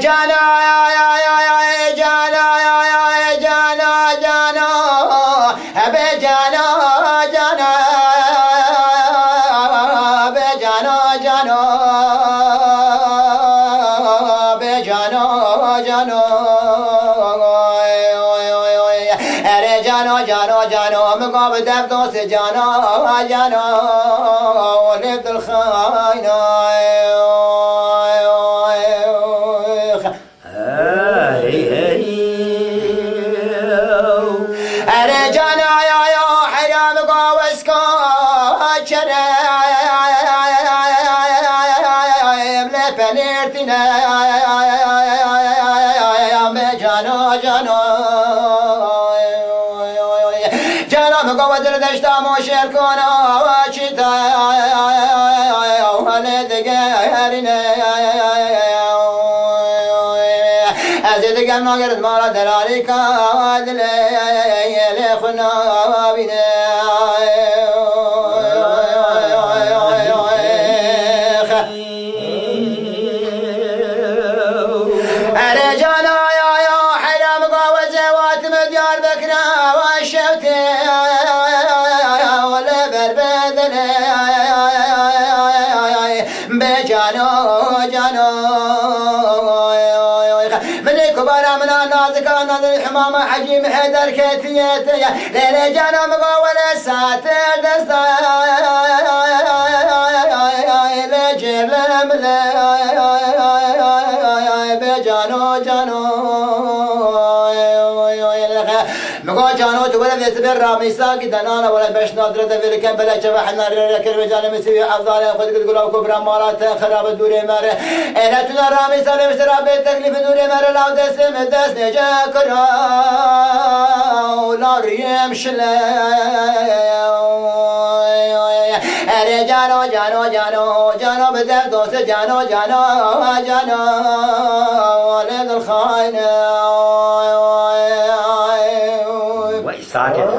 جانا جانا جانا جانا أبي جانا جانا أبي جانا جانا أبي جانا جانا أري جانا جانا جانا مقابل دفتوس جانا جانا ولد الخاينة أرجعنا يا حرام قوسكو شريم لفنيرتنا جانا جانا جانا مقوة دردشتا موشيركونا وشتا ولد قهرنا أزيد قمنا قرد مارا دلالي كادلي لخنا بنا أرجانا يا حرام قوة زوات مديار بكنا والشوتي ولا بربدنا بجانا جانا من كبار من الناس كان الحمام حجيم حيدر كتيتي ليلة جانا مقاول الساتر دستا لجل بجانو جانو مقا جانو تقول في سبيل رامي ساكت انا ولا باش نادرة في الكم بلا شبح النار لكن رجال مسوي افضل خذ تقول كبرى مرات خراب الدور مر انا تنا رامي سالم سراب تكليف دور مر لا دسم دس نجا كرا لا ريم شلا اري جانو جانو جانو جانو بدر دوست جانو جانو جانو ولد الخاينة ساكت